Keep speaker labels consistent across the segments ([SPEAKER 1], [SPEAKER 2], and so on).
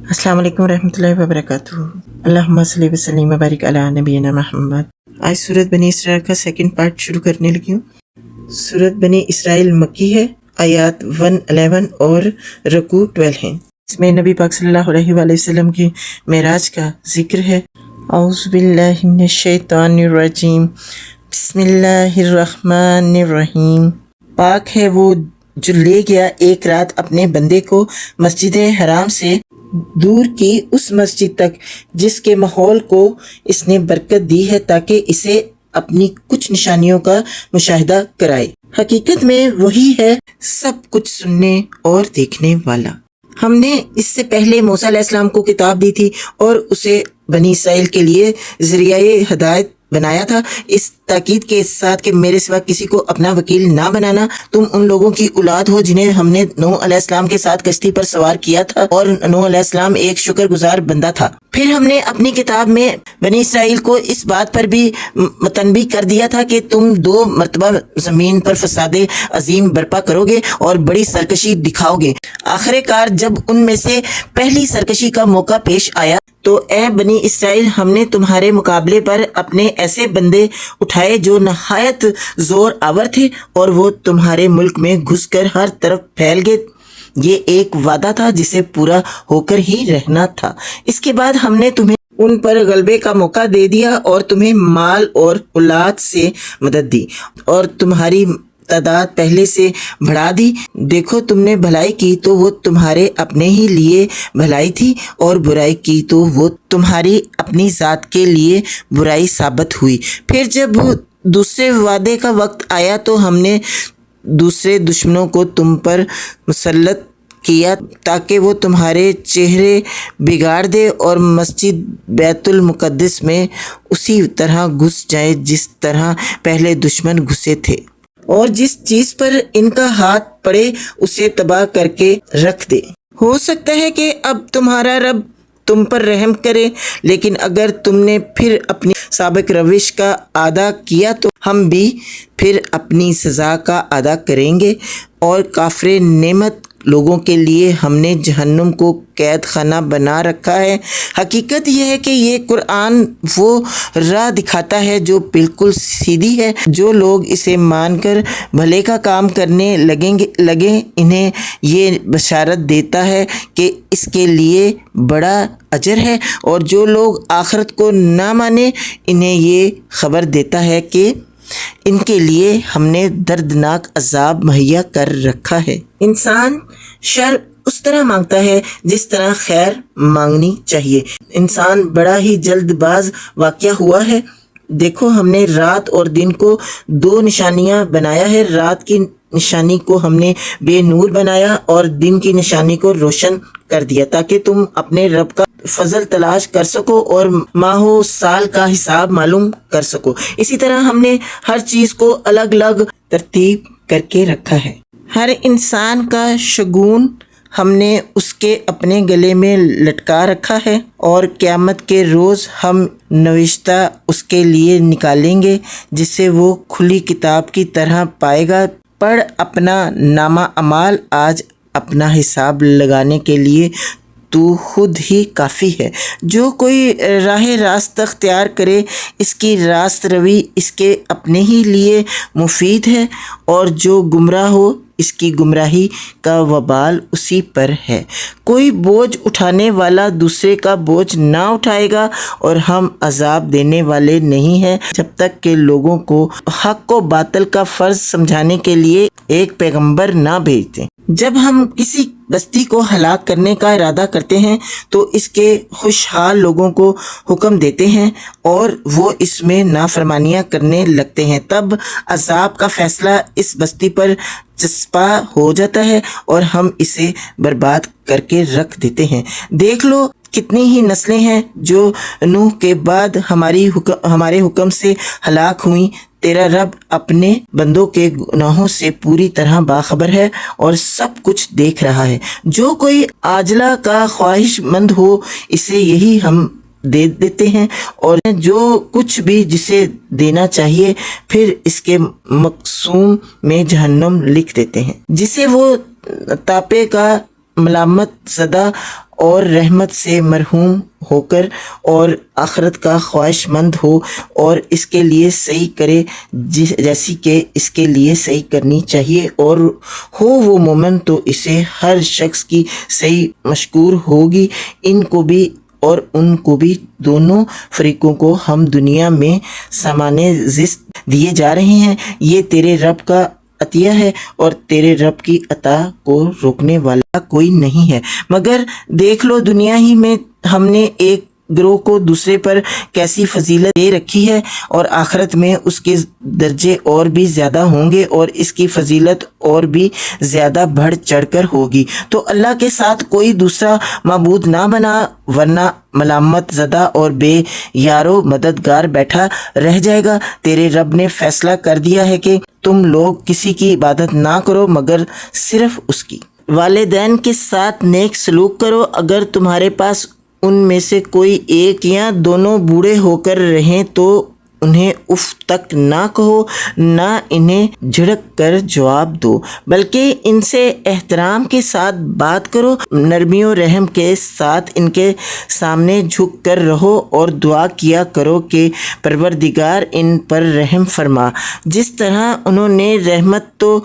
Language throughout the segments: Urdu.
[SPEAKER 1] السلام علیکم ورحمۃ اللہ وبرکاتہ۔ اللہم صلی وسلم وبارک علی نبینا محمد۔ آج سورت بنی اسرائیل کا سیکنڈ پارٹ شروع کرنے لگی ہوں۔ سورت بنی اسرائیل مکی ہے، آیات 111 اور رکوع 12 ہیں۔ اس میں نبی پاک صلی اللہ علیہ وآلہ وسلم کی معراج کا ذکر ہے۔ اعوذ باللہ من الشیطان الرجیم، بسم اللہ الرحمن الرحیم۔ پاک ہے وہ جو لے گیا ایک رات اپنے بندے کو مسجد حرام سے دور کی اس مسجد تک جس کے ماحول کو اس نے برکت دی ہے تاکہ اسے اپنی کچھ نشانیوں کا مشاہدہ کرائے۔ حقیقت میں وہی ہے سب کچھ سننے اور دیکھنے والا۔ ہم نے اس سے پہلے موسیٰ علیہ السلام کو کتاب دی تھی اور اسے بنی اسرائیل کے لیے ذریعہ ہدایت بنایا تھا، اس تاکید کے ساتھ کہ میرے سوا کسی کو اپنا وکیل نہ بنانا۔ تم ان لوگوں کی اولاد ہو جنہیں ہم نے نوح علیہ السلام کے ساتھ کشتی پر سوار کیا تھا، اور نوح علیہ السلام ایک شکر گزار بندہ تھا۔ پھر ہم نے اپنی کتاب میں بنی اسرائیل کو اس بات پر بھی متنبہ کر دیا تھا کہ تم 2 مرتبہ زمین پر فساد عظیم برپا کرو گے اور بڑی سرکشی دکھاؤ گے۔ آخر کار جب ان میں سے پہلی سرکشی کا موقع پیش آیا تو اے بنی اسرائیل، ہم نے تمہارے مقابلے پر اپنے ایسے بندے اٹھائے جو نہایت زور آور تھے اور وہ تمہارے ملک میں گھس کر ہر طرف پھیل گئے۔ یہ ایک وعدہ تھا جسے پورا ہو کر ہی رہنا تھا۔ اس کے بعد ہم نے تمہیں ان پر غلبے کا موقع دے دیا اور تمہیں مال اور اولاد سے مدد دی اور تمہاری تعداد پہلے سے بڑھا دی۔ دیکھو تم نے بھلائی کی تو وہ تمہارے اپنے ہی لیے بھلائی تھی، اور برائی کی تو وہ تمہاری اپنی ذات کے لیے برائی ثابت ہوئی۔ پھر جب دوسرے وعدے کا وقت آیا تو ہم نے دوسرے دشمنوں کو تم پر مسلط کیا تاکہ وہ تمہارے چہرے بگاڑ دے اور مسجد بیت المقدس میں اسی طرح گھس جائے جس طرح پہلے دشمن گھسے تھے، اور جس چیز پر ان کا ہاتھ پڑے اسے تباہ کر کے رکھ دے۔ ہو سکتا ہے کہ اب تمہارا رب تم پر رحم کرے، لیکن اگر تم نے پھر اپنی سابق روش کا اعادہ کیا تو ہم بھی پھر اپنی سزا کا اعادہ کریں گے۔ اور کافر نعمت لوگوں کے لیے ہم نے جہنم کو قید خانہ بنا رکھا ہے۔ حقیقت یہ ہے کہ یہ قرآن وہ راہ دکھاتا ہے جو بالکل سیدھی ہے۔ جو لوگ اسے مان کر بھلے کا کام کرنے لگیں انہیں یہ بشارت دیتا ہے کہ اس کے لیے بڑا اجر ہے، اور جو لوگ آخرت کو نہ مانیں انہیں یہ خبر دیتا ہے کہ ان کے لیے ہم نے دردناک عذاب مہیا کر رکھا ہے۔ انسان شر اس طرح مانگتا ہے جس طرح خیر مانگنی چاہیے۔ انسان بڑا ہی جلد باز واقع ہوا ہے۔ دیکھو ہم نے رات اور دن کو 2 نشانیاں بنایا ہے۔ رات کی نشانی کو ہم نے بے نور بنایا اور دن کی نشانی کو روشن کر دیا تاکہ تم اپنے رب کا فضل تلاش کر سکو اور ماہ و سال کا حساب معلوم کر سکو۔ اسی طرح ہم نے ہر چیز کو الگ الگ ترتیب کر کے رکھا ہے۔ ہر انسان کا شگون ہم نے اس کے اپنے گلے میں لٹکا رکھا ہے، اور قیامت کے روز ہم نوشتہ اس کے لیے نکالیں گے جسے وہ کھلی کتاب کی طرح پائے گا۔ پڑھ اپنا نامہ اعمال، آج اپنا حساب لگانے کے لیے تو خود ہی کافی ہے۔ جو کوئی راہ راست اختیار کرے اس کی راست روی اس کے اپنے ہی لیے مفید ہے، اور جو گمراہ ہو اس کی گمراہی کا وبال اسی پر ہے۔ کوئی بوجھ اٹھانے والا دوسرے کا بوجھ نہ اٹھائے گا، اور ہم عذاب دینے والے نہیں ہیں جب تک کہ لوگوں کو حق و باطل کا فرق سمجھانے کے لیے ایک پیغمبر نہ بھیج دیں۔ جب ہم کسی بستی کو ہلاک کرنے کا ارادہ کرتے ہیں تو اس کے خوشحال لوگوں کو حکم دیتے ہیں اور وہ اس میں نافرمانیاں کرنے لگتے ہیں، تب عذاب کا فیصلہ اس بستی پر چسپاں ہو جاتا ہے اور ہم اسے برباد کر کے رکھ دیتے ہیں۔ دیکھ لو کتنی ہی نسلیں ہیں جو نوح کے بعد ہمارے حکم سے ہلاک ہوئیں۔ تیرا رب اپنے بندوں کے گناہوں سے پوری طرح باخبر ہے اور سب کچھ دیکھ رہا ہے۔ جو کوئی عاجلہ کا خواہش مند ہو اسے یہی ہم دے دیتے ہیں، اور جو کچھ بھی جسے دینا چاہیے پھر اس کے مقسوم میں جہنم لکھ دیتے ہیں، جسے وہ تاپے کا ملامت زدہ اور رحمت سے مرحوم ہو کر اور آخرت کا خواہش مند ہو اور اس کے لیے صحیح کرے جیسی کہ اس کے لیے صحیح کرنی چاہیے، اور ہو وہ مومن تو اسے ہر شخص کی صحیح مشکور ہوگی۔ ان کو بھی اور ان کو بھی، دونوں فریقوں کو ہم دنیا میں سامان زست دیے جا رہے ہیں۔ یہ تیرے رب کا عطیہ ہے اور تیرے رب کی عطا کو روکنے والا کوئی نہیں ہے۔ مگر دیکھ لو دنیا ہی میں ہم نے ایک گروہ کو دوسرے پر کیسی فضیلت دے رکھی ہے، اور آخرت میں اس کے درجے اور بھی زیادہ ہوں گے اور اس کی فضیلت اور بھی زیادہ بڑھ چڑھ کر ہوگی۔ تو اللہ کے ساتھ کوئی دوسرا معبود نہ بنا، ورنہ ملامت زدہ اور بے یارو مددگار بیٹھا رہ جائے گا۔ تیرے رب نے فیصلہ کر دیا ہے کہ تم لوگ کسی کی عبادت نہ کرو مگر صرف اس کی۔ والدین کے ساتھ نیک سلوک کرو، اگر تمہارے پاس ان میں سے کوئی ایک یا دونوں بوڑھے ہو کر رہیں تو انہیں اف تک نہ کہو، نہ انہیں جھڑک کر جواب دو، بلکہ ان سے احترام کے ساتھ بات کرو۔ نرمی و رحم کے ساتھ ان کے سامنے جھک کر رہو اور دعا کیا کرو کہ پروردگار ان پر رحم فرما، جس طرح انہوں نے رحمت و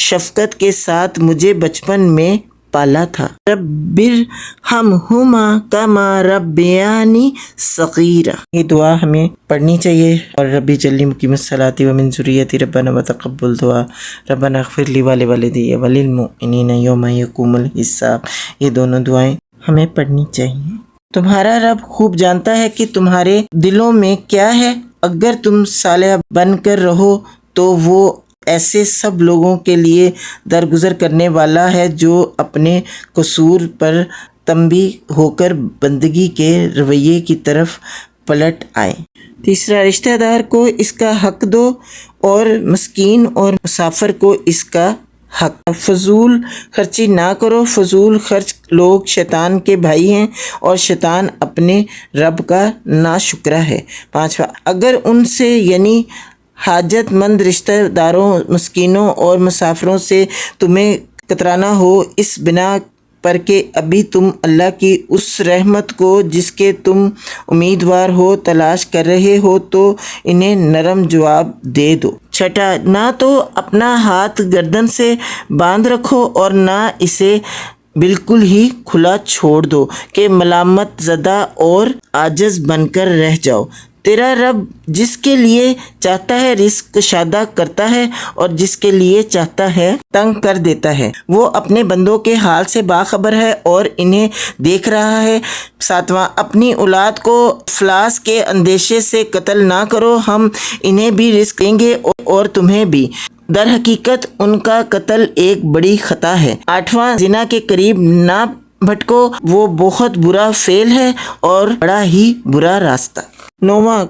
[SPEAKER 1] شفقت کے ساتھ مجھے بچپن میں پالا تھا۔ رب ارحمہما کما ربیانی صغیرا، یہ دعا ہمیں پڑھنی چاہیے۔ اور ربی جلی مقیم الصلاۃ ومن ذریتی ربنا وتقبل دعا ربنا اغفر لی ولوالدی وللمؤمنین یوم یقوم الحساب، یہ دونوں دعائیں ہمیں پڑھنی چاہیے۔ تمہارا رب خوب جانتا ہے کہ تمہارے دلوں میں کیا ہے، اگر تم صالح بن کر رہو تو وہ ایسے سب لوگوں کے لیے درگزر کرنے والا ہے جو اپنے قصور پر تنبیہ ہو کر بندگی کے رویے کی طرف پلٹ آئے۔ تیسرا، رشتہ دار کو اس کا حق دو اور مسکین اور مسافر کو اس کا حق۔ فضول خرچی نہ کرو، فضول خرچ لوگ شیطان کے بھائی ہیں اور شیطان اپنے رب کا ناشکرا ہے۔ پانچواں، اگر ان سے یعنی حاجت مند رشتہ داروں، مسکینوں اور مسافروں سے تمہیں کترانا ہو، اس بنا پر کہ ابھی تم اللہ کی اس رحمت کو جس کے تم امیدوار ہو تلاش کر رہے ہو، تو انہیں نرم جواب دے دو۔ چھٹا، نہ تو اپنا ہاتھ گردن سے باندھ رکھو اور نہ اسے بالکل ہی کھلا چھوڑ دو کہ ملامت زدہ اور عاجز بن کر رہ جاؤ۔ تیرا رب جس کے لیے چاہتا ہے رزق کشادہ کرتا ہے اور جس کے لیے چاہتا ہے تنگ کر دیتا ہے۔ وہ اپنے بندوں کے حال سے باخبر ہے اور انہیں دیکھ رہا ہے۔ ساتواں، اپنی اولاد کو افلاس کے اندیشے سے قتل نہ کرو، ہم انہیں بھی رزق دیں گے اور تمہیں بھی، در حقیقت ان کا قتل ایک بڑی خطا ہے۔ آٹھواں، زنا کے قریب نہ بھٹکو، وہ بہت برا فعل ہے اور بڑا ہی برا راستہ۔ نواں،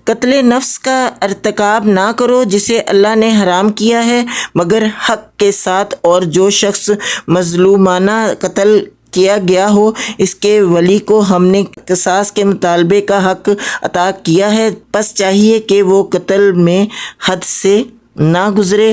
[SPEAKER 1] قتل نفس کا ارتکاب نہ کرو جسے اللہ نے حرام کیا ہے مگر حق کے ساتھ، اور جو شخص مظلومانہ قتل کیا گیا ہو اس کے ولی کو ہم نے قصاص کے مطالبے کا حق عطا کیا ہے، پس چاہیے کہ وہ قتل میں حد سے نہ گزرے،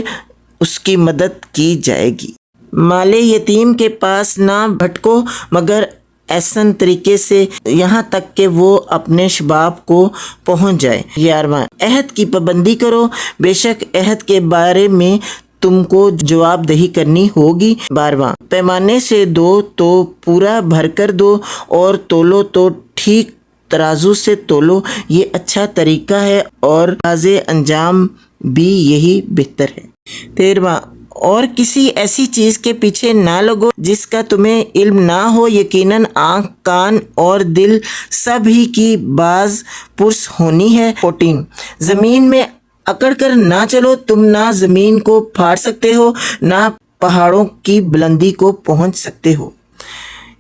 [SPEAKER 1] اس کی مدد کی جائے گی۔ مال یتیم کے پاس نہ بھٹکو مگر احسن طریقے سے، یہاں تک کہ وہ اپنے شباب کو پہنچ جائے۔ 11واں، عہد کی پابندی کرو، بے شک عہد کے بارے میں تم کو جواب دہی کرنی ہوگی۔ 12واں، پیمانے سے دو تو پورا بھر کر دو اور تولو تو ٹھیک ترازو سے تولو، یہ اچھا طریقہ ہے اور واضح انجام بھی یہی بہتر ہے۔ 13واں، اور کسی ایسی چیز کے پیچھے نہ لگو جس کا تمہیں علم نہ ہو، یقیناً آنکھ، کان اور دل سب ہی کی باز پرس ہونی ہے۔ 14، زمین میں اکڑ کر نہ چلو، تم نہ زمین کو پھاڑ سکتے ہو نہ پہاڑوں کی بلندی کو پہنچ سکتے ہو۔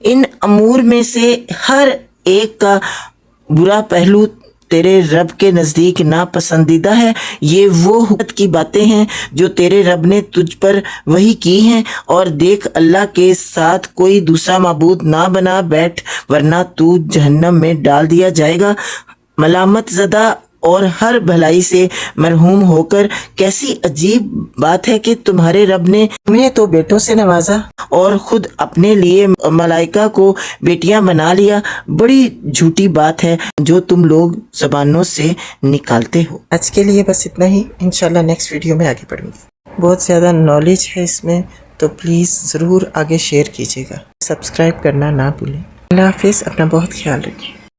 [SPEAKER 1] ان امور میں سے ہر ایک کا برا پہلو تیرے رب کے نزدیک ناپسندیدہ ہے۔ یہ وہ حکمت کی باتیں ہیں جو تیرے رب نے تجھ پر وحی کی ہیں، اور دیکھ اللہ کے ساتھ کوئی دوسرا معبود نہ بنا بیٹھ ورنہ تو جہنم میں ڈال دیا جائے گا۔ ملامت زدہ اور ہر بھلائی سے مرحوم ہو کر کیسی عجیب بات ہے کہ تمہارے رب نے تمہیں تو بیٹوں سے نوازا اور خود اپنے لیے ملائکہ کو بیٹیاں بنا لیا. بڑی جھوٹی بات ہے جو تم لوگ زبانوں سے نکالتے ہو. آج کے لیے بس اتنا ہی. انشاءاللہ نیکسٹ ویڈیو میں آگے بڑھوں گی. بہت زیادہ نالج ہے اس میں، تو پلیز ضرور آگے شیئر کیجیے گا. سبسکرائب کرنا نہ بھولیں. اللہ حافظ. اپنا بہت خیال رکھیں.